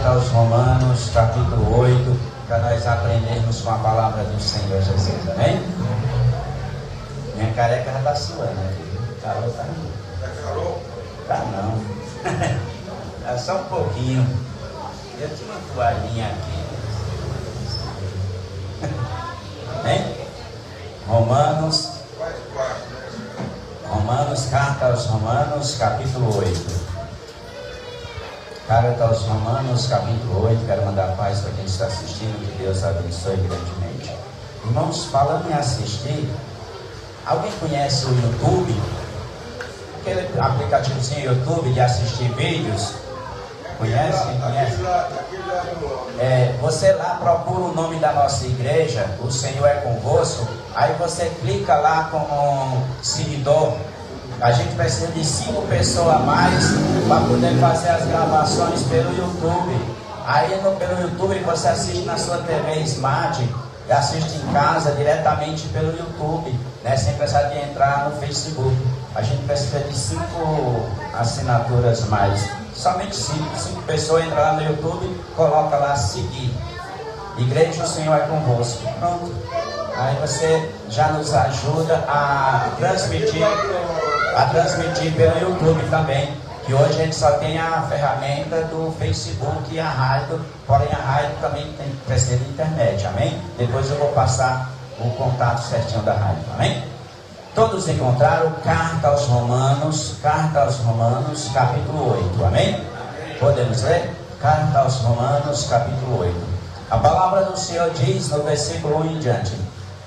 Carta aos Romanos, capítulo 8, para nós aprendermos com a palavra do Senhor Jesus, amém? Minha careca já está suando aqui. Calor tá não. Tá calor? Tá não. É só um pouquinho. Eu tinha uma toalhinha aqui. Amém? Romanos, carta aos Romanos, capítulo 8. Carta aos Romanos, capítulo 8. Quero mandar paz para quem está assistindo, que Deus abençoe grandemente. Irmãos, falando em assistir, alguém conhece o YouTube? Aquele aplicativozinho YouTube de assistir vídeos? Conhece? Quem conhece? Você lá procura o nome da nossa igreja, o Senhor é convosco. Aí você clica lá como seguidor. A gente precisa de 5 pessoas a mais para poder fazer as gravações pelo YouTube. Aí pelo YouTube você assiste na sua TV Smart, assiste em casa diretamente pelo YouTube, né? Sem precisar de entrar no Facebook. A gente precisa de 5 assinaturas mais. Somente 5 pessoas entram lá no YouTube, coloca lá seguir. Igreja, o Senhor é convosco. Pronto. Aí você já nos ajuda a transmitir pelo YouTube também. Que hoje a gente só tem a ferramenta do Facebook e a rádio, porém a rádio também precisa de internet, amém? Depois eu vou passar o contato certinho da rádio, amém? Todos encontraram Carta aos Romanos, capítulo 8, amém? Podemos ler? Carta aos Romanos, capítulo 8. A palavra do Senhor diz no versículo 1 em diante: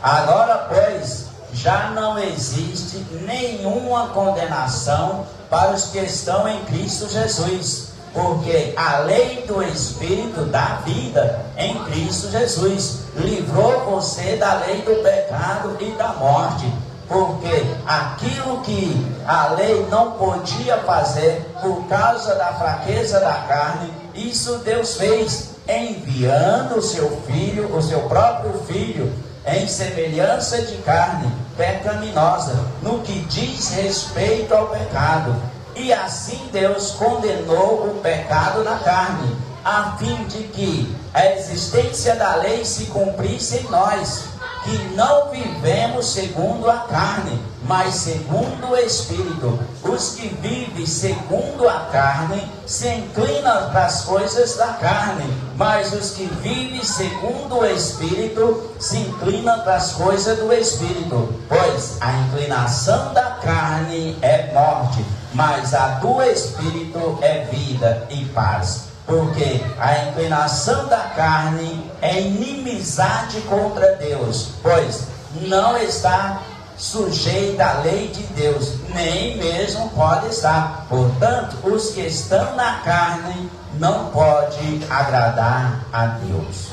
agora, pois, já não existe nenhuma condenação para os que estão em Cristo Jesus, porque a lei do Espírito da vida em Cristo Jesus livrou você da lei do pecado e da morte. Porque aquilo que a lei não podia fazer por causa da fraqueza da carne, isso Deus fez, enviando o seu filho, o seu próprio filho, em semelhança de carne pecaminosa, no que diz respeito ao pecado. E assim Deus condenou o pecado na carne, a fim de que a existência da lei se cumprisse em nós, que não vivemos segundo a carne, mas segundo o Espírito. Os que vivem segundo a carne se inclinam para as coisas da carne, mas os que vivem segundo o Espírito se inclinam para as coisas do Espírito. Pois a inclinação da carne é morte, mas a do Espírito é vida e paz. Porque a inclinação da carne é inimizade contra Deus, pois não está sujeita à lei de Deus, nem mesmo pode estar. Portanto, os que estão na carne não podem agradar a Deus.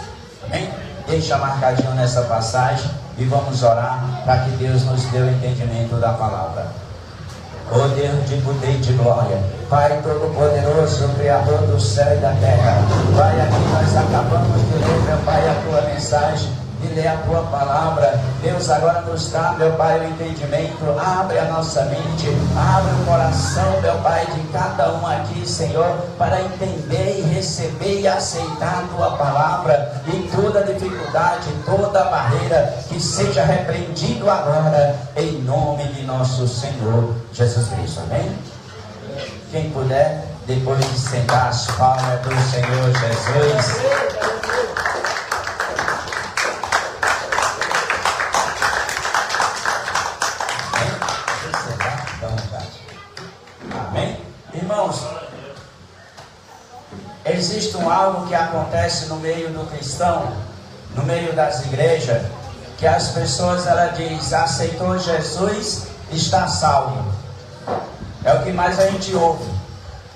Amém? Deixa marcadinho nessa passagem e vamos orar para que Deus nos dê o entendimento da palavra. Ó Deus de poder e de glória, Pai Todo-Poderoso, Criador do céu e da terra, Pai, aqui nós acabamos de ler, meu Pai, a Tua mensagem, de ler a Tua palavra. Deus, agora nos dá, meu Pai, o entendimento, abre a nossa mente, abre o coração, meu Pai, de cada um aqui, Senhor, para entender e receber e aceitar a Tua palavra, e toda dificuldade, toda barreira, que seja repreendido agora, em nome de nosso Senhor Jesus Cristo, amém? Quem puder, depois de sentar as palmas do Senhor Jesus. Amém? Irmãos, existe algo que acontece no meio do cristão, no meio das igrejas, que as pessoas, ela diz, aceitou Jesus, está salvo. É o que mais a gente ouve.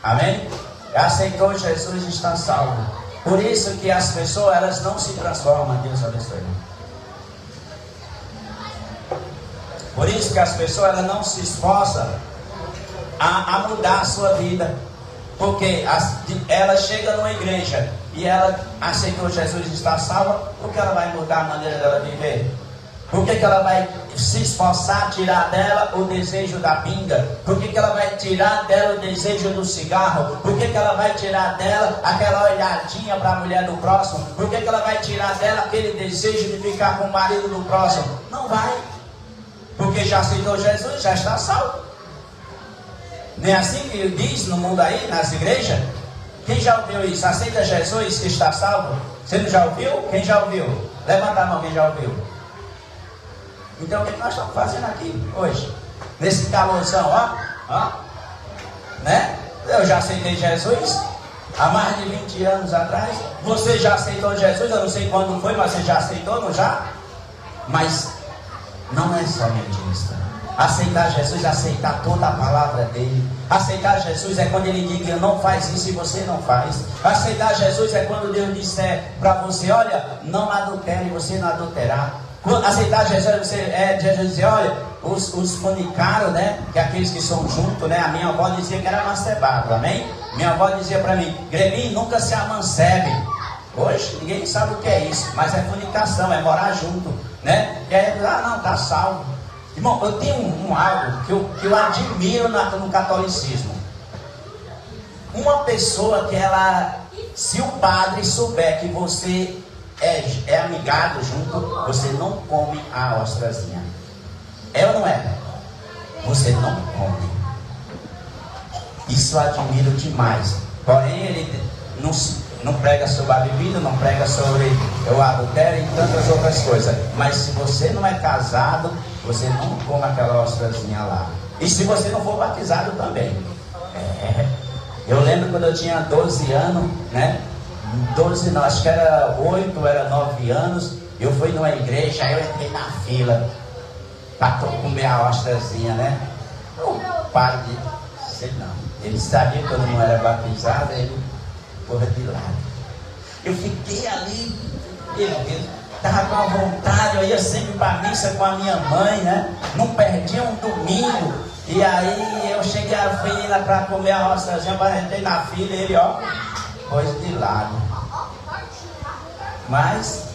Amém? Aceitou Jesus, está salvo. Por isso que as pessoas, elas não se transformam. Deus abençoe. Por isso que as pessoas, elas não se esforçam a mudar a sua vida. Porque ela chega numa igreja e ela aceitou Jesus, está salva, porque ela vai mudar a maneira dela viver. Por que ela vai se esforçar a tirar dela o desejo da pinga? Por que ela vai tirar dela o desejo do cigarro? Por que ela vai tirar dela aquela olhadinha para a mulher do próximo? Por que ela vai tirar dela aquele desejo de ficar com o marido do próximo? Não vai. Porque já aceitou Jesus, já está salvo. Não é assim que diz no mundo aí, nas igrejas? Quem já ouviu isso? Aceita Jesus que está salvo? Você não já ouviu? Quem já ouviu? Levanta a mão quem já ouviu. Então o que nós estamos fazendo aqui hoje? Nesse calorzão, ó. Né? Eu já aceitei Jesus há mais de 20 anos atrás. Você já aceitou Jesus? Eu não sei quando foi, mas você já aceitou, não já? Mas não é somente isso. Aceitar Jesus é aceitar toda a palavra dele. Aceitar Jesus é quando ele diga não faz isso e você não faz. Aceitar Jesus é quando Deus disser para você, olha, não adultere e você não adulterar. Aceitar Jesus é Jesus dizer, olha, os fornicaram, né? Que é aqueles que são juntos, né? A minha avó dizia que era mancebado, amém? Minha avó dizia para mim, Greminho, nunca se amancebe. Hoje ninguém sabe o que é isso, mas é fornicação, é morar junto, né? E aí, não, tá salvo. Irmão, eu tenho algo que eu admiro no catolicismo. Uma pessoa que ela, se o padre souber que você é amigado junto, você não come a ostrazinha. É ou não é? Você não come. Isso eu admiro demais. Porém, ele não prega sobre a bebida, não prega sobre o adultério e tantas outras coisas. Mas se você não é casado, você não come aquela ostrazinha lá. E se você não for batizado também. Eu lembro quando eu tinha 12 anos, né? 12 não, acho que era 8, era 9 anos. Eu fui numa igreja, aí eu entrei na fila para comer a ostrazinha, né? O padre, sei não, ele sabia que eu não era batizado, ele porra de lado. Eu fiquei ali, meu Deus, estava com a vontade, eu ia sempre para a missa com a minha mãe, né? Não perdia um domingo. E aí eu cheguei a menina para comer a ostrazinha, para entrei na fila, ele ó, coisa de lado. Mas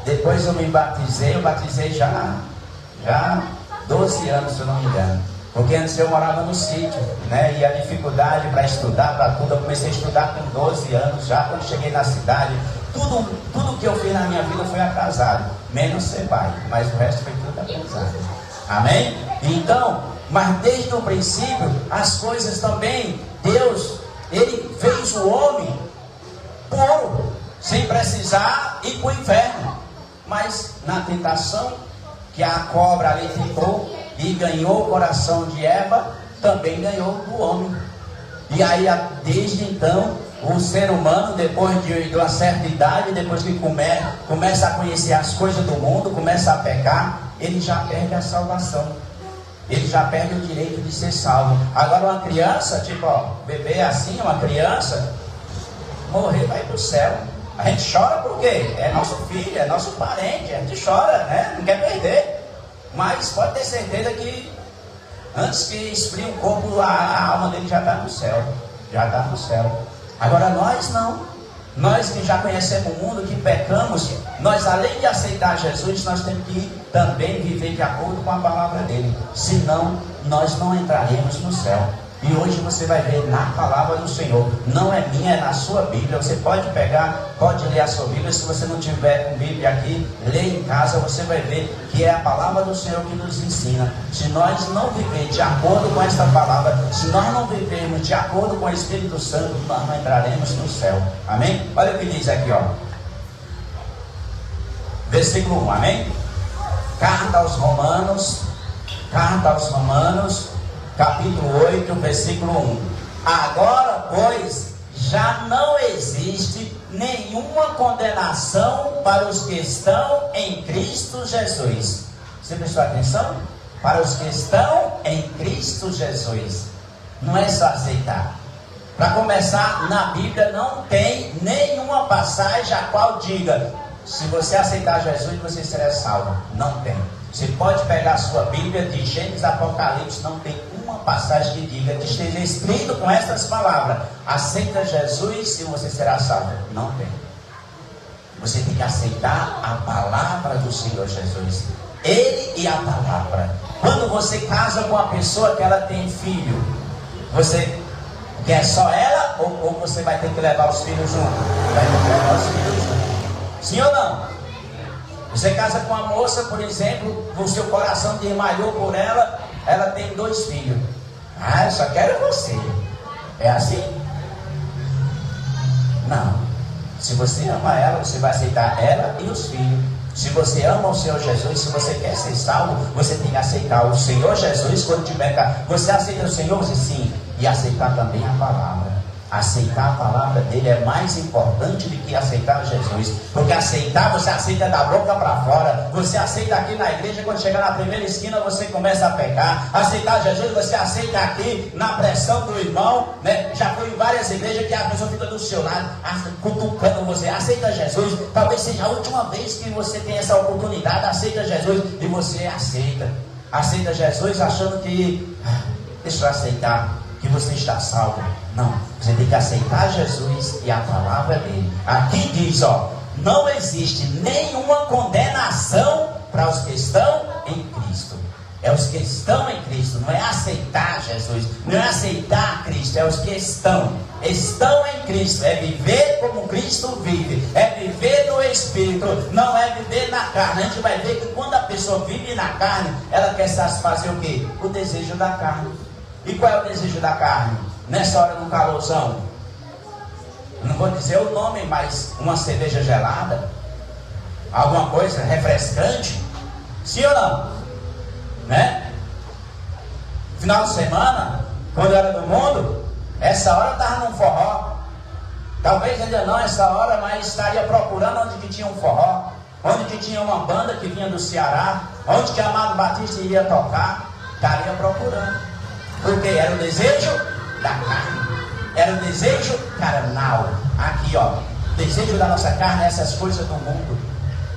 depois eu batizei já 12 anos, se eu não me engano. Porque antes eu morava no sítio, né? E a dificuldade para estudar, para tudo, eu comecei a estudar com 12 anos já, quando cheguei na cidade. Tudo que eu fiz na minha vida foi atrasado, menos ser pai, mas o resto foi tudo atrasado. Amém? Então, mas desde o princípio, as coisas também, Deus, Ele fez o homem puro, sem precisar ir para o inferno. Mas na tentação, que a cobra ali tentou e ganhou o coração de Eva, também ganhou do homem. E aí, desde então, o ser humano, depois de uma certa idade, depois que começa a conhecer as coisas do mundo, começa a pecar, ele já perde a salvação. Ele já perde o direito de ser salvo. Agora uma criança, tipo, ó, bebê assim, uma criança, morrer vai para o céu. A gente chora por quê? É nosso filho, é nosso parente, a gente chora, né? Não quer perder. Mas pode ter certeza que antes que esfrie o corpo, a alma dele já está no céu. Já está no céu. Agora nós não. Nós que já conhecemos o mundo, que pecamos, nós além de aceitar Jesus, nós temos que também viver de acordo com a palavra dele. Senão, nós não entraremos no céu. E hoje você vai ver na palavra do Senhor. Não é minha, é na sua Bíblia. Você pode pegar, pode ler a sua Bíblia. Se você não tiver com Bíblia aqui, lê em casa, você vai ver que é a palavra do Senhor que nos ensina. Se nós não vivermos de acordo com esta palavra, se nós não vivermos de acordo com o Espírito Santo, nós não entraremos no céu. Amém? Olha o que diz aqui, ó. Versículo 1, amém? Carta aos Romanos, capítulo 8, versículo 1. Agora, pois, já não existe nenhuma condenação para os que estão em Cristo Jesus. Você prestou atenção? Para os que estão em Cristo Jesus. Não é só aceitar. Para começar, na Bíblia não tem nenhuma passagem a qual diga: se você aceitar Jesus, você será salvo. Não tem. Você pode pegar a sua Bíblia de Gênesis, Apocalipse, não tem uma passagem que diga, que esteja escrito com estas palavras: aceita Jesus e você será salvo. Não tem. Você tem que aceitar a palavra do Senhor Jesus. Ele e a palavra. Quando você casa com uma pessoa que ela tem filho, você quer só ela ou você vai ter que levar os filhos junto? Vai ter que levar os filhos junto. Sim ou não? Você casa com uma moça, por exemplo, o seu coração desmaiou por ela, ela tem 2 filhos. Ah, eu só quero você. É assim? Não. Se você ama ela, você vai aceitar ela e os filhos. Se você ama o Senhor Jesus, se você quer ser salvo, você tem que aceitar o Senhor Jesus quando tiver cá. Você aceita o Senhor? Sim. E aceitar também a palavra. Aceitar a palavra dele é mais importante do que aceitar Jesus. Porque aceitar, você aceita da boca para fora. Você aceita aqui na igreja, quando chegar na primeira esquina você começa a pecar. Aceitar Jesus, você aceita aqui na pressão do irmão, né? Já foi em várias igrejas que a pessoa fica do seu lado cutucando você. Aceita Jesus, talvez seja a última vez que você tem essa oportunidade. Aceita Jesus e você aceita. Aceita Jesus achando que deixa eu aceitar que você está salvo. Não, você tem que aceitar Jesus e a palavra dele. Aqui diz, ó, não existe nenhuma condenação para os que estão em Cristo. É os que estão em Cristo, não é aceitar Jesus, não é aceitar Cristo, é os que estão em Cristo, é viver como Cristo vive, é viver no Espírito, não é viver na carne. A gente vai ver que quando a pessoa vive na carne, ela quer satisfazer o quê? O desejo da carne. E qual é o desejo da carne? Nessa hora do calorzão, não vou dizer o nome, mas uma cerveja gelada, alguma coisa refrescante, sim ou não? Né? Final de semana, quando eu era do mundo, essa hora eu estava num forró. Talvez ainda não essa hora, mas estaria procurando onde que tinha um forró, onde que tinha uma banda que vinha do Ceará, onde que Amado Batista iria tocar. Estaria procurando. Porque era o desejo da carne, era o desejo carnal. Aqui ó, o desejo da nossa carne é essas coisas do mundo.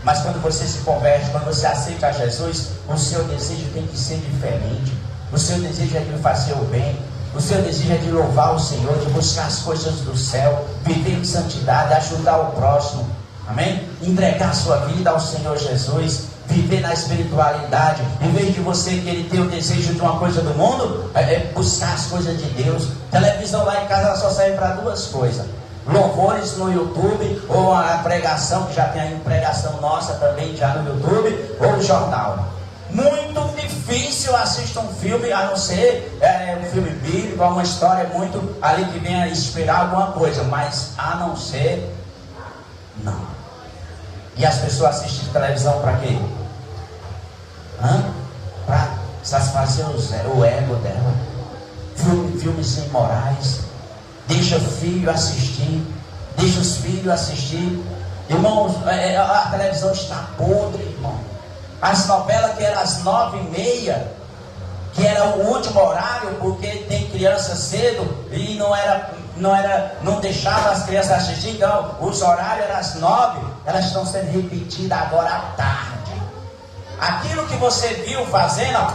Mas quando você se converte, quando você aceita Jesus, o seu desejo tem que ser diferente. O seu desejo é de fazer o bem, o seu desejo é de louvar o Senhor, de buscar as coisas do céu, viver em santidade, ajudar o próximo, amém? Entregar a sua vida ao Senhor Jesus, viver na espiritualidade. Em vez de você querer ter o desejo de uma coisa do mundo, é buscar as coisas de Deus. Televisão lá em casa ela só serve para 2 coisas: louvores no YouTube, ou a pregação, que já tem aí pregação nossa também já no YouTube, ou o jornal. Muito difícil assistir um filme, a não ser um filme bíblico, uma história muito ali que venha inspirar alguma coisa, mas a não ser, não. E as pessoas assistem televisão para quê? Para satisfazer o ego dela. Filmes imorais. Deixa o filho assistir. Deixa os filhos assistir. Irmãos, a televisão está podre, irmão. As novelas que eram às 9h30, que era o último horário, porque tem criança cedo e não deixava as crianças assistir. Então os horários eram às 9, elas estão sendo repetidas agora à tarde. Aquilo que você viu fazendo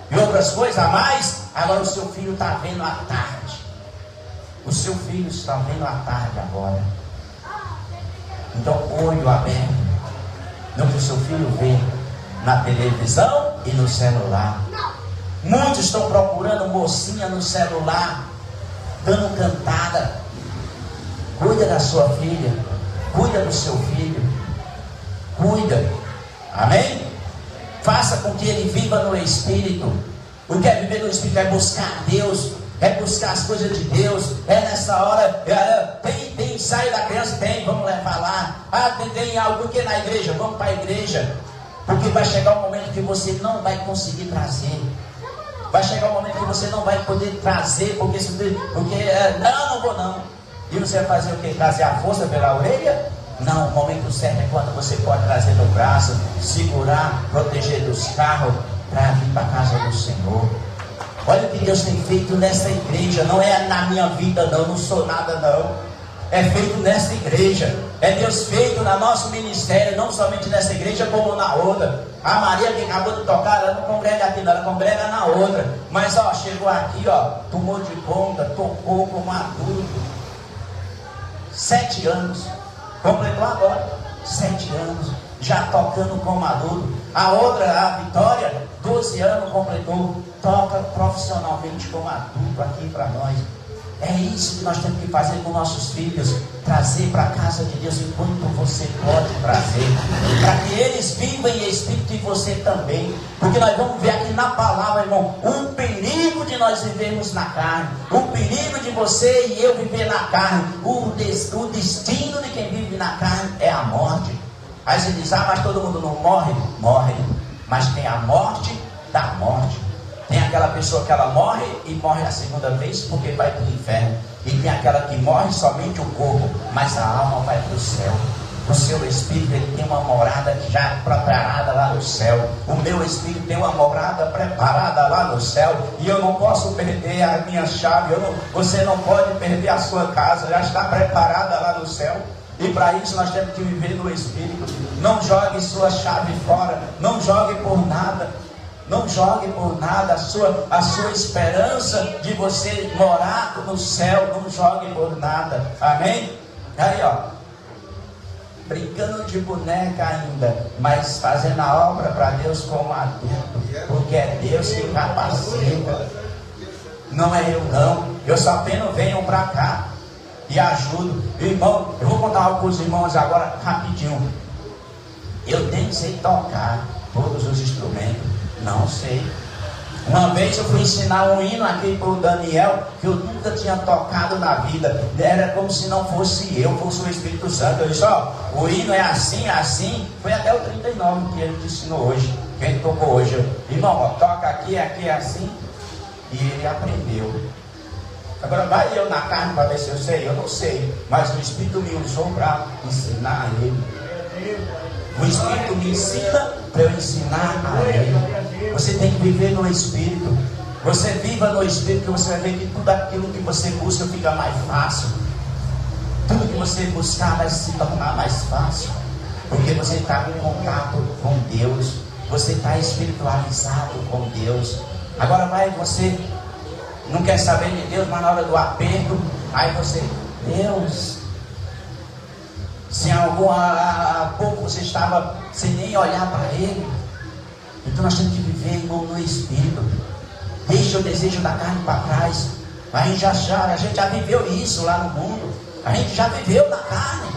e outras coisas a mais, agora o seu filho está vendo à tarde. O seu filho está vendo à tarde agora. Então olho aberto no que o seu filho vê na televisão e no celular. Muitos estão procurando mocinha no celular, dando cantada. Cuida da sua filha, cuida do seu filho, cuida, amém? Faça com que ele viva no Espírito. O que é viver no Espírito é buscar Deus, é buscar as coisas de Deus. É nessa hora, tem ensaio da criança, vamos levar lá. Tem algo que na igreja, vamos para a igreja. Porque vai chegar um momento que você não vai conseguir trazer. Vai chegar um momento que você não vai poder trazer, porque não vou não. E você vai fazer o quê? Trazer a força pela orelha? Não, o momento certo é quando você pode trazer no braço, segurar, proteger dos carros, para vir para a casa do Senhor. Olha o que Deus tem feito nessa igreja. Não é na minha vida não sou nada não. É feito nessa igreja. É Deus feito no nosso ministério, não somente nessa igreja como na outra. A Maria que acabou de tocar, ela não congrega aqui não, ela congrega na outra. Mas chegou aqui, tomou de conta, tocou como adulto. 7 anos. Completou agora 7 anos. já tocando como adulto. A outra, a Vitória, 12 anos completou, toca profissionalmente como adulto aqui para nós. É isso que nós temos que fazer com nossos filhos, trazer para a casa de Deus enquanto você pode trazer, para que eles vivam em espírito e você também, porque nós vamos ver aqui na palavra, irmão, um perigo de nós vivermos na carne, o perigo de você e eu viver na carne, o destino de quem vive na carne é a morte. Aí você diz, mas todo mundo não morre? Morre, mas tem a morte da morte. Tem aquela pessoa que ela morre e morre a segunda vez porque vai para o inferno. E tem aquela que morre somente o corpo, mas a alma vai para o céu. O seu espírito, ele tem uma morada já preparada lá no céu. O meu espírito tem uma morada preparada lá no céu. E eu não posso perder a minha chave. Você não pode perder a sua casa. Já está preparada lá no céu. E para isso nós temos que viver no espírito. Não jogue sua chave fora. Não jogue por nada. Não jogue por nada a sua esperança de você morar no céu. Não jogue por nada. Amém? Aí, ó, brincando de boneca ainda, mas fazendo a obra para Deus como adulto, porque é Deus que capacita. Não é eu não. Eu só apenas venho para cá e ajudo. Irmão, eu vou contar algo para os irmãos agora rapidinho. Eu nem sei tocar todos os instrumentos. Não sei. Uma vez eu fui ensinar um hino aqui para o Daniel, que eu nunca tinha tocado na vida. Era como se não fosse eu, fosse o Espírito Santo. Eu disse, ó, o hino é assim, assim. Foi até o 39 que ele te ensinou hoje, que ele tocou hoje. Irmão, ó, toca aqui, aqui é assim. E ele aprendeu. Agora vai eu na carne para ver se eu sei. Eu não sei, mas o Espírito me usou para ensinar a ele. O Espírito me ensina para eu ensinar a ele. Você tem que viver no Espírito. Você viva no Espírito, que você vai ver que tudo aquilo que você busca fica mais fácil. Tudo que você buscar vai se tornar mais fácil. Porque você está em contato com Deus. Você está espiritualizado com Deus. Agora vai, você não quer saber de Deus, mas na hora do aperto, aí você, Deus... Se há pouco você estava sem nem olhar para Ele. Então nós temos que viver, irmão, no Espírito. Deixa o desejo da carne para trás. A gente já viveu isso lá no mundo. A gente já viveu na carne.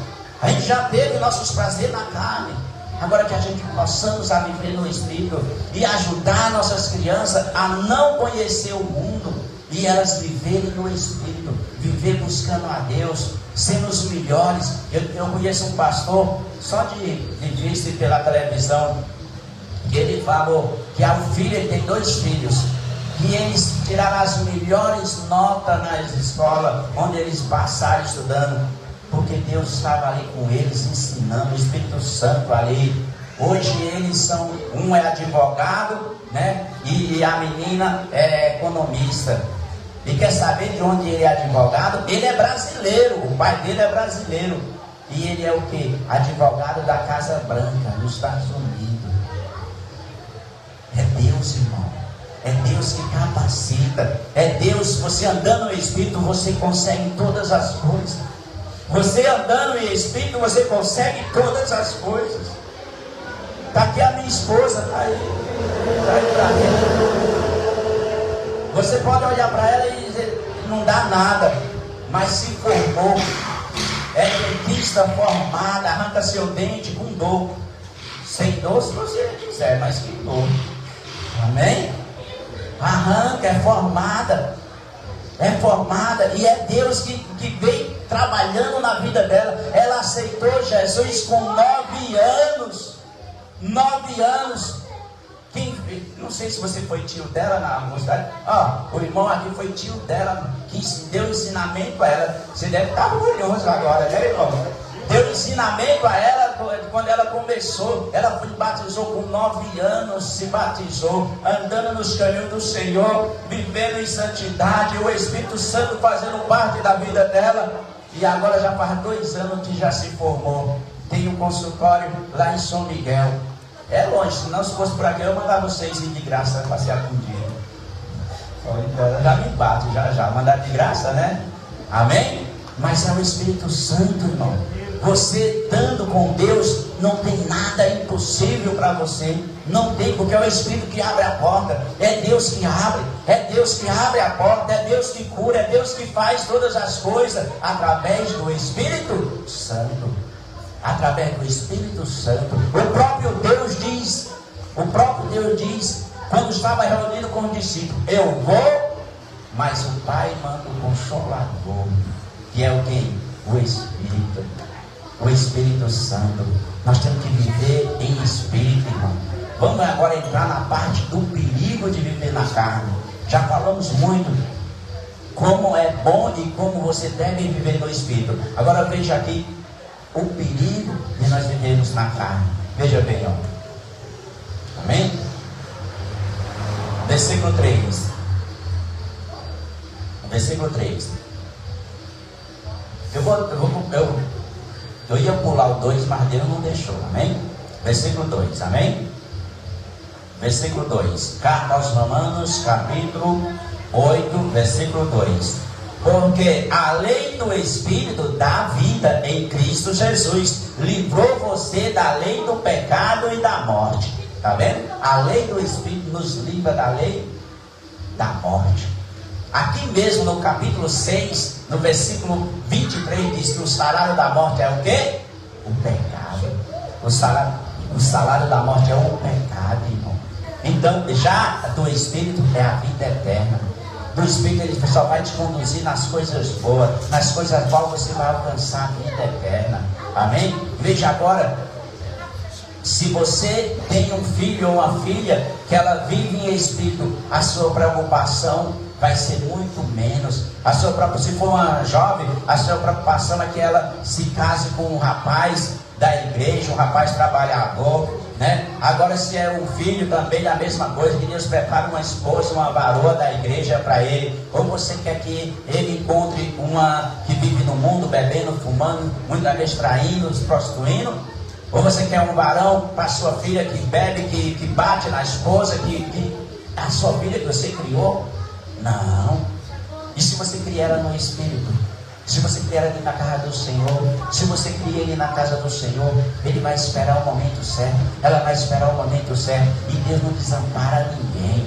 A gente já teve nossos prazeres na carne. Agora que a gente possamos a viver no Espírito e ajudar nossas crianças a não conhecer o mundo e elas viverem no Espírito, viver buscando a Deus, sendo os melhores. Eu conheço um pastor, só de vista pela televisão, que ele falou que o filho, ele tem 2 filhos, que eles tiraram as melhores notas nas escolas, onde eles passaram estudando, porque Deus estava ali com eles, ensinando, o Espírito Santo ali. Hoje eles são, um é advogado, né? E a menina é economista. E quer saber de onde ele é advogado? Ele é brasileiro, o pai dele é brasileiro. E ele é o que? Advogado da Casa Branca, nos Estados Unidos. É Deus, irmão. É Deus que capacita. É Deus, você andando no Espírito, você consegue todas as coisas. Você andando em Espírito, você consegue todas as coisas. Está aqui a minha esposa, está aí. Está aí para mim. Você pode olhar para ela e dizer, não dá nada, mas se formou, é dentista formada, arranca seu dente com dor, sem dor se você quiser, mas que dor, amém? Arranca, é formada, e é Deus que vem trabalhando na vida dela. Ela aceitou Jesus com 9 anos, 9 anos. Não sei se você foi tio dela na mocidade. O irmão aqui foi tio dela, que deu ensinamento a ela. Você deve estar orgulhoso agora, né, irmão? Deu ensinamento a ela quando ela começou. Ela batizou com 9 anos, se batizou, andando nos caminhos do Senhor, vivendo em santidade, o Espírito Santo fazendo parte da vida dela. E agora já faz 2 anos que já se formou. Tem um consultório lá em São Miguel. É longe, se não fosse por aqui eu mandava vocês ir de graça passear com o dia. Já me bate, já, mandar de graça, né? Amém? Mas é o Espírito Santo, irmão. você estando com Deus, não tem nada impossível para você. Não tem, porque é o Espírito que abre a porta. É Deus que abre. É Deus que abre a porta. É Deus que cura. É Deus que faz todas as coisas através do Espírito Santo. Através do Espírito Santo. O próprio Deus diz, quando estava reunido com os discípulos: eu vou, mas o Pai manda o Consolador, que é o quê? O Espírito. O Espírito Santo. Nós temos que viver em Espírito, irmão. Vamos agora entrar na parte do perigo de viver na carne. Já falamos muito como é bom e como você deve viver no Espírito. Agora veja aqui o perigo de nós vivermos na carne. Veja bem, ó. Amém? Versículo 3. Versículo 3. Eu ia pular o 2, mas Deus não deixou. Amém? Versículo 2. Amém? Versículo 2. Carta aos Romanos, capítulo 8, versículo 2. Porque a lei do Espírito da vida em Cristo Jesus livrou você da lei do pecado e da morte. Está vendo? A lei do Espírito nos livra da lei da morte. Aqui mesmo no capítulo 6, no versículo 23, diz que o salário da morte é o quê? O pecado. O salário da morte é o pecado, irmão. Então, já do Espírito é a vida eterna. Do Espírito ele só vai te conduzir nas coisas boas, nas coisas quais você vai alcançar a vida eterna. Amém? Veja agora, se você tem um filho ou uma filha que ela vive em Espírito, a sua preocupação vai ser muito menos. Se for uma jovem, a sua preocupação é que ela se case com um rapaz da igreja, um rapaz trabalhador, né? Agora, se é um filho também, a mesma coisa, que Deus prepara uma esposa, uma varoa da igreja para ele. Ou você quer que ele encontre uma que vive no mundo, bebendo, fumando, muitas vezes traindo, se prostituindo? Ou você quer um varão para sua filha que bebe, que bate na esposa, que a sua filha que você criou? Não. E se você cria ela no Espírito? Se você cria ela na casa do Senhor? Se você cria ele na casa do Senhor, ele vai esperar o momento certo. Ela vai esperar o momento certo. E Deus não desampara ninguém.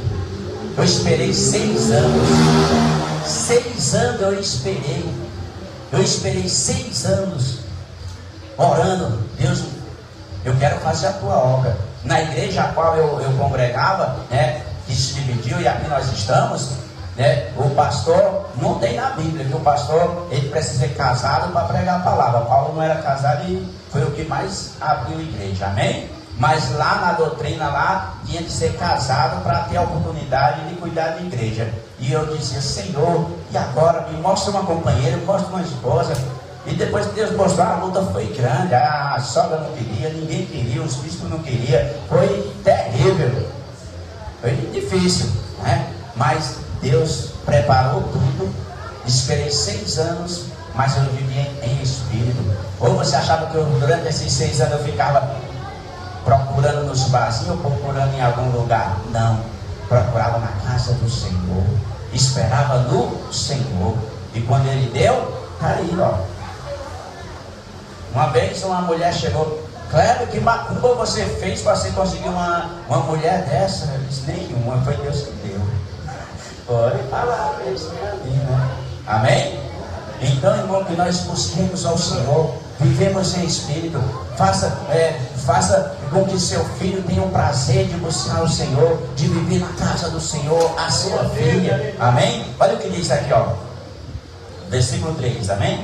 Eu esperei 6 anos. 6 anos eu esperei. Eu esperei 6 anos orando. Deus, eu quero fazer a tua obra. Na igreja a qual eu congregava, né, que se dividiu, e aqui nós estamos, né, o pastor, não tem na Bíblia que o pastor ele precisa ser casado para pregar a palavra. Paulo não era casado e foi o que mais abriu a igreja, amém? Mas lá na doutrina lá tinha de ser casado para ter a oportunidade de cuidar da igreja. E eu dizia: Senhor, e agora me mostra uma companheira, me mostra uma esposa. E depois que Deus mostrou, a luta foi grande. A sogra não queria, ninguém queria, os bispos não queriam. Foi terrível, foi difícil, né? Mas Deus preparou tudo. Esperei 6 anos, mas eu vivia em espírito. Ou você achava que durante esses 6 anos eu ficava procurando nos barzinhos, procurando em algum lugar? Não, procurava na casa do Senhor, esperava no Senhor. E quando Ele deu, tá aí, ó. Uma vez uma mulher chegou: Cléber, que macumba você fez para você conseguir uma mulher dessa? Eu disse: nenhuma, foi Deus que deu. Pode falar isso ali, né? Amém? Então, irmão, que nós busquemos ao Senhor, vivemos em Espírito. Faça com que seu filho tenha o prazer de buscar o Senhor, de viver na casa do Senhor, a sua filha. Amém? Olha o que diz aqui, ó. Versículo 3, amém?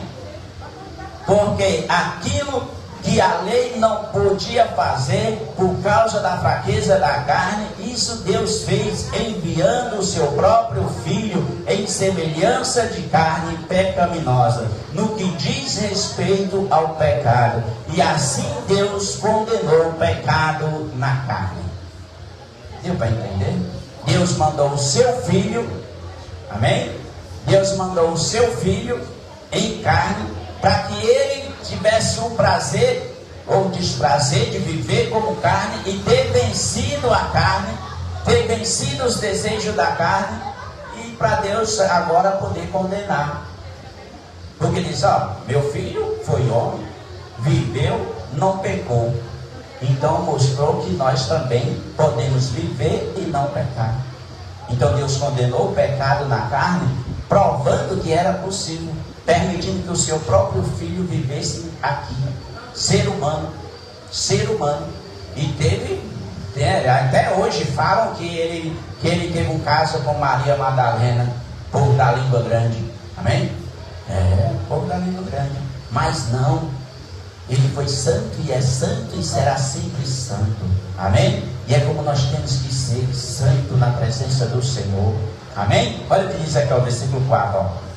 Porque aquilo que a lei não podia fazer por causa da fraqueza da carne, isso Deus fez enviando o seu próprio Filho em semelhança de carne pecaminosa, no que diz respeito ao pecado. E assim Deus condenou o pecado na carne. Deu para entender? Deus mandou o seu Filho, amém? Deus mandou o seu Filho em carne, para que ele tivesse o prazer ou desprazer de viver como carne e ter vencido a carne, ter vencido os desejos da carne, e para Deus agora poder condenar. Porque diz: ó, meu filho foi homem, viveu, não pecou. Então mostrou que nós também podemos viver e não pecar. Então Deus condenou o pecado na carne, provando que era possível, permitindo que o seu próprio filho vivesse aqui, ser humano. E teve, até hoje falam que ele teve um caso com Maria Madalena, povo da língua grande. Amém? Povo da língua grande. Mas não, ele foi santo e é santo e será sempre santo. Amém? E é como nós temos que ser santo na presença do Senhor. Amém? Olha o que diz aqui o versículo 4, ó.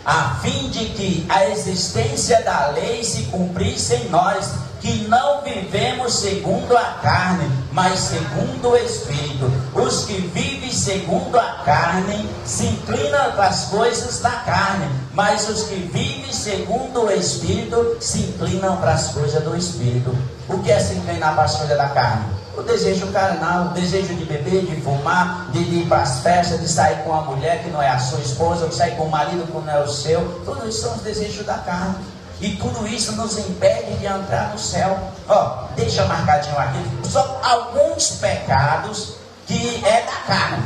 A fim de que a existência da lei se cumprisse em nós, que não vivemos segundo a carne, mas segundo o Espírito. Os que vivem segundo a carne se inclinam para as coisas da carne, mas os que vivem segundo o Espírito se inclinam para as coisas do Espírito. O que é se inclinar para as coisas da carne? O desejo carnal, o desejo de beber, de fumar, de ir para as festas, de sair com a mulher que não é a sua esposa, de sair com o marido que não é o seu. Tudo isso são os desejos da carne. E tudo isso nos impede de entrar no céu. Ó, deixa marcadinho aqui. Só alguns pecados que é da carne.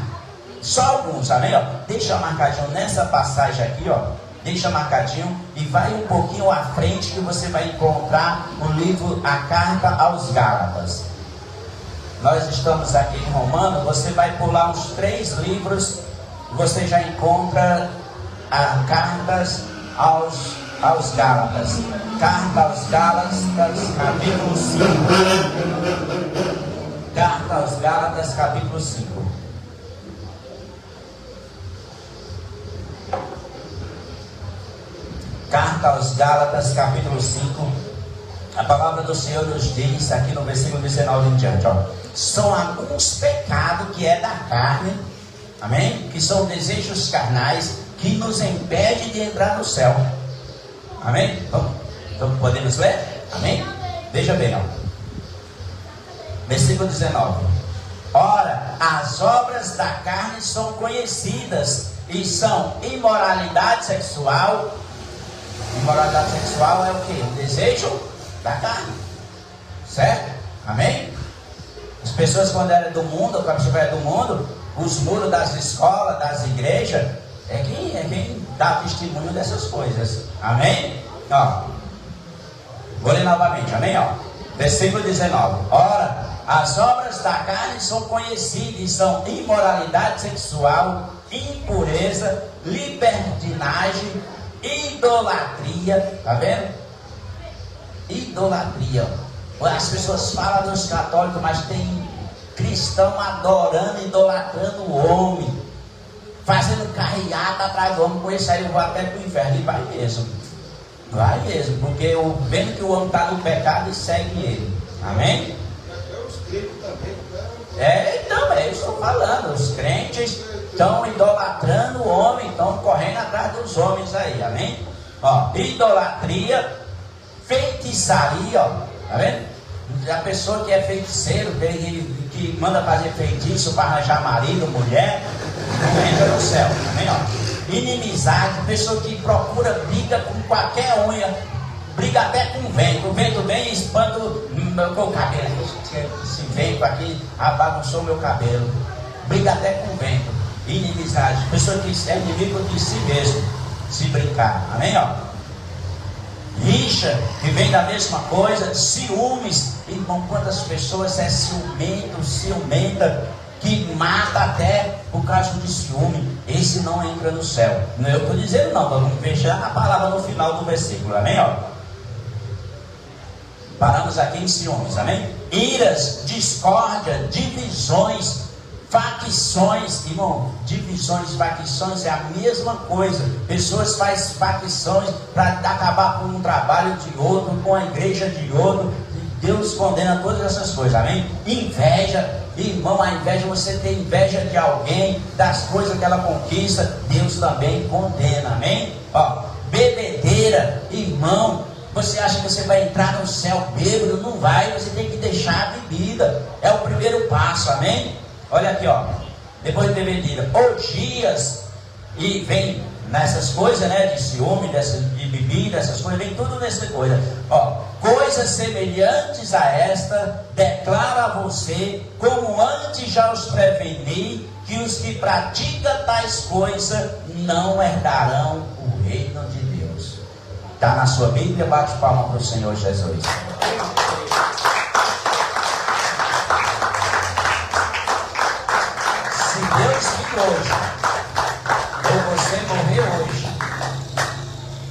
Só alguns, amém? Ó, deixa marcadinho nessa passagem aqui, ó. Deixa marcadinho e vai um pouquinho à frente que você vai encontrar o livro A Carta aos Gálatas. Nós estamos aqui em Romanos. Você vai pular uns 3 livros, você já encontra a Cartas aos Gálatas. Carta aos Gálatas, capítulo 5. Carta aos Gálatas, capítulo 5. Carta aos Gálatas, capítulo 5. A palavra do Senhor nos diz aqui no versículo 19 em diante, ó. São alguns pecados que é da carne, amém? Que são desejos carnais que nos impedem de entrar no céu. Amém? Então podemos ler? Amém? Veja bem, ó. Versículo 19. Ora, as obras da carne são conhecidas e são imoralidade sexual. Imoralidade sexual é o que? O desejo da carne. Certo? Amém? As pessoas quando eram do mundo, quando a pessoa era do mundo, os muros das escolas, das igrejas, é quem dá testemunho dessas coisas. Amém? Ó, vou ler novamente, amém? Ó, versículo 19. Ora, as obras da carne são conhecidas e são imoralidade sexual, impureza, libertinagem, idolatria. Tá vendo? Idolatria. As pessoas falam dos católicos, mas tem cristão adorando, idolatrando o homem, fazendo carreata atrás do homem. Com isso aí eu vou até para o inferno. E vai mesmo, porque eu vendo que o homem está no pecado e segue ele. Amém? Então eu estou falando, os crentes estão idolatrando o homem, estão correndo atrás dos homens aí. Amém? Ó, idolatria, feitiçaria, ó, tá vendo? A pessoa que é feiticeiro, que manda fazer feitiço para arranjar marido, mulher, não entra no céu. Amém? Ó, inimizade, pessoa que procura briga com qualquer unha, briga até com o vento vem e espanta o meu cabelo. Esse vento aqui bagunçou meu cabelo. Briga até com o vento. Inimizade, pessoa que é inimigo de si mesmo, se brincar. Amém? Ó, rixa, que vem da mesma coisa. Ciúmes, irmão, quantas pessoas é ciumenta, que mata até por causa de ciúme. Esse não entra no céu. Não é eu estou dizendo não, vamos fechar a palavra no final do versículo, amém? Ó, paramos aqui em ciúmes, amém? Iras, discórdia, divisões, facções, irmão. Divisões, facções é a mesma coisa. Pessoas fazem facções para acabar com um trabalho de outro, com a igreja de outro. Deus condena todas essas coisas, amém? Inveja, irmão, a inveja, você tem inveja de alguém, das coisas que ela conquista, Deus também condena, amém? Ó, bebedeira, irmão, você acha que você vai entrar no céu bêbado? Não vai, você tem que deixar a bebida, é o primeiro passo, amém? Olha aqui, ó, depois de bebedeira, orgias, e vem nessas coisas, né? De ciúme, de bebida, essas coisas, vem tudo nessa coisa. Ó, coisas semelhantes a esta, declaro a você, como antes já os preveni, que os que praticam tais coisas não herdarão o reino de Deus. Está na sua Bíblia? Bate palma para o Senhor Jesus. Se Deus vir hoje, ou você morrer hoje,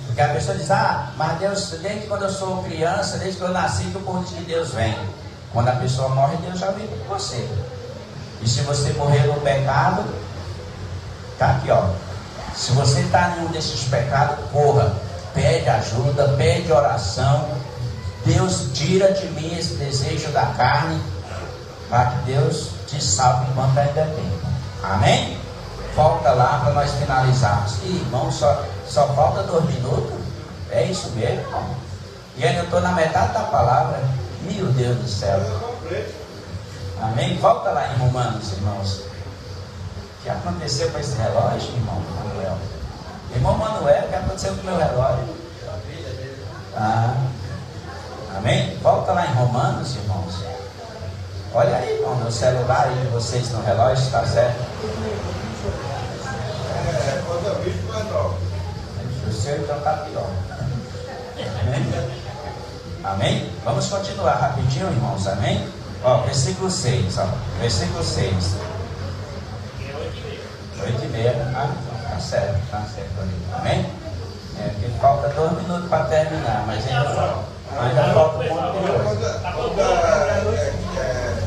porque a pessoa diz, mas Deus, desde quando eu sou criança, desde que eu nasci, que o povo diz que Deus vem. Quando a pessoa morre, Deus já vem com você. E se você morrer no pecado, tá aqui, ó. Se você está em um desses pecados, corra, pede ajuda, pede oração. Deus, tira de mim esse desejo da carne, para que Deus te salve enquanto ainda é tempo. Amém? Volta lá para nós finalizarmos. E irmão, só falta 2 minutos. É isso mesmo, irmão. E ainda estou na metade da palavra. Meu Deus do céu. Amém? Volta lá em Romanos, irmãos. O que aconteceu com esse relógio, irmão Manuel? Irmão Manuel, o que aconteceu com o meu relógio? Amém? Volta lá em Romanos, irmãos. Olha aí, irmão, no celular aí de vocês no relógio, está certo? O seu então está pior. Amém? Amém? Vamos continuar rapidinho, irmãos. Amém? Ó, versículo 6, ó. Versículo 6. 8:30. Tá certo ali. Amém? Porque falta 2 minutos para terminar, mas ainda falta um ponto de hoje.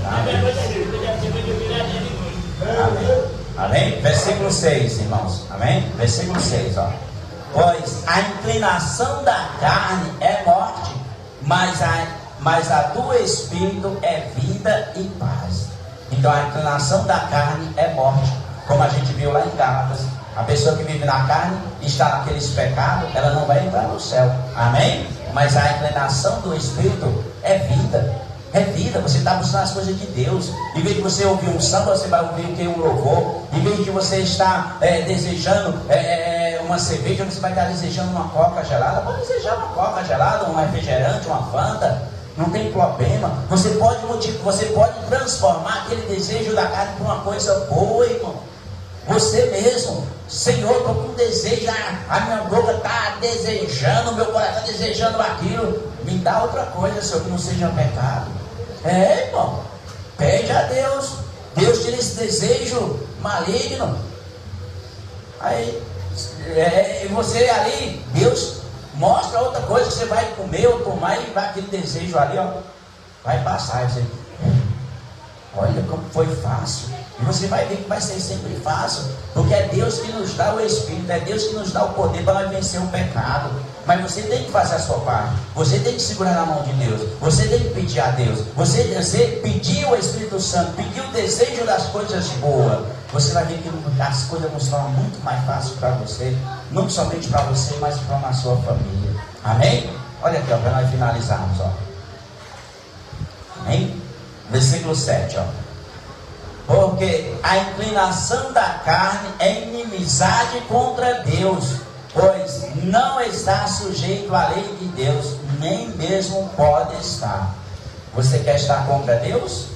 Amém. Amém? Versículo 6, irmãos. Amém? Versículo 6, ó. Pois a inclinação da carne é morte, mas a do Espírito é vida e paz. Então a inclinação da carne é morte, como a gente viu lá em Gálatas. A pessoa que vive na carne está naqueles pecados, ela não vai entrar no céu. Amém? Mas a inclinação do Espírito é vida. É vida, você está buscando as coisas de Deus. Em vez de você ouvir um samba, você vai ouvir o que? Um louvor. Em vez de você estar desejando uma cerveja, você vai estar desejando uma coca gelada. Pode desejar uma coca gelada, um refrigerante, uma Fanta. Não tem problema. Você pode transformar aquele desejo da carne por uma coisa boa, irmão. Você mesmo. Senhor, estou com desejo, a minha boca está desejando, meu coração está desejando aquilo. Me dá outra coisa, Senhor, que não seja pecado. Irmão, pede a Deus. Deus tira esse desejo maligno. Aí, você ali, Deus mostra outra coisa que você vai comer ou tomar e vai aquele desejo ali, ó, vai passar. Você, olha como foi fácil. E você vai ver que vai ser sempre fácil, porque é Deus que nos dá o Espírito, é Deus que nos dá o poder para nós vencer o pecado. Mas você tem que fazer a sua parte, você tem que segurar na mão de Deus, você tem que pedir a Deus, você pedir o Espírito Santo, pedir o desejo das coisas boas. Você vai ver que as coisas vão se tornar muito mais fáceis para você, não somente para você, mas para a sua família. Amém? Olha aqui, ó, para nós finalizarmos, ó. Amém? Versículo 7, ó. Porque a inclinação da carne é inimizade contra Deus, pois não está sujeito à lei de Deus, nem mesmo pode estar. Você quer estar contra Deus?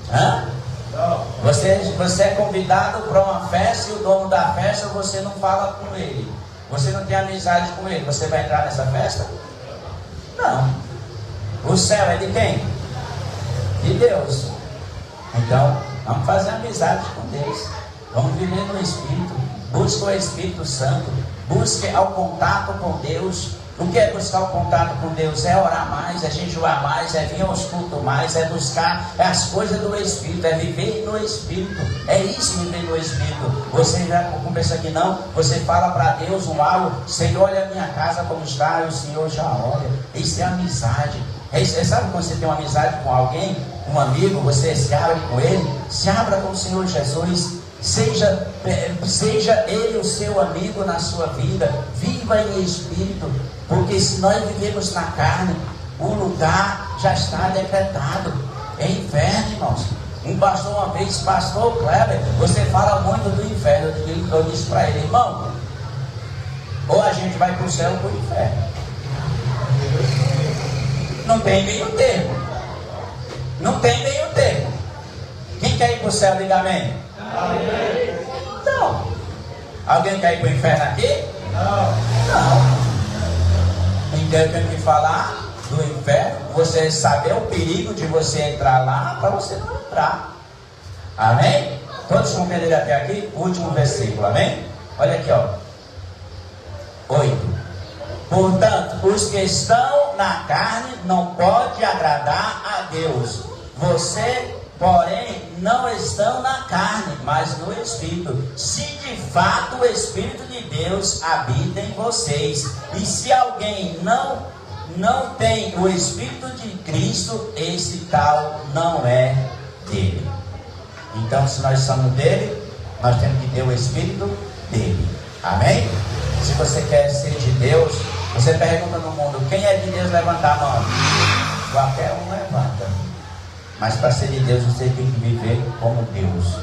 Não. Você é convidado para uma festa e o dono da festa, você não fala com ele. Você não tem amizade com ele. Você vai entrar nessa festa? Não. O céu é de quem? De Deus. Então, vamos fazer amizade com Deus. Vamos viver no Espírito. Busque o Espírito Santo. Busque o contato com Deus. O que é buscar o contato com Deus? É orar mais, é jejuar mais, é vir aos cultos mais, é buscar as coisas do Espírito, é viver no Espírito. É isso, viver no Espírito. Você já começa aqui não, você fala para Deus um algo, Senhor, olha a minha casa como está, e o Senhor já olha. Isso é amizade. Sabe quando você tem uma amizade com alguém, um amigo, você se abre com ele, se abra com o Senhor Jesus. Seja ele o seu amigo na sua vida. Viva em espírito, porque se nós vivemos na carne, o lugar já está decretado. É inferno, irmãos. Um pastor uma vez, pastor Kleber, você fala muito do inferno. Eu disse para ele, irmão, Ou a gente vai para o céu ou para o inferno. Não tem meio termo. Não tem meio termo. Quem quer ir para o céu, diga amém. Amém. Não. Alguém quer ir para o inferno aqui? Não. Então eu tenho que falar do inferno, você saber o perigo de você entrar lá, para você não entrar. Amém? Todos compreenderam até aqui? Último versículo, amém? Olha aqui, ó. 8. Portanto, os que estão na carne não podem agradar a Deus. Você, porém, não estão na carne, mas no Espírito. Se de fato o Espírito de Deus habita em vocês. E se alguém não tem o Espírito de Cristo, esse tal não é dele. Então, se nós somos dele, nós temos que ter o Espírito dele. Amém? Se você quer ser de Deus, você pergunta no mundo, quem é de Deus, levanta a mão. Qualquer um levanta. Mas para ser de Deus, você tem que viver como Deus.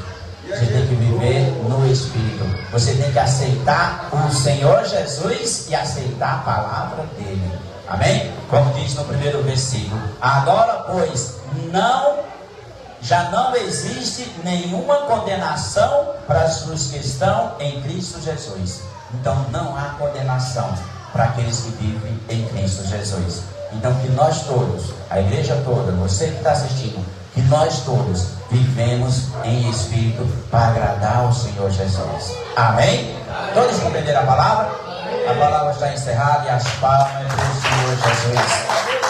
Você tem que viver no Espírito. Você tem que aceitar o Senhor Jesus e aceitar a palavra dele. Amém? Como diz no primeiro versículo. Agora, pois, já não existe nenhuma condenação para os que estão em Cristo Jesus. Então não há condenação para aqueles que vivem em Cristo Jesus. Então que nós todos, a igreja toda, você que está assistindo, que nós todos vivemos em Espírito para agradar ao Senhor Jesus. Amém? Todos compreenderam a palavra? A palavra está encerrada e as palmas do Senhor Jesus.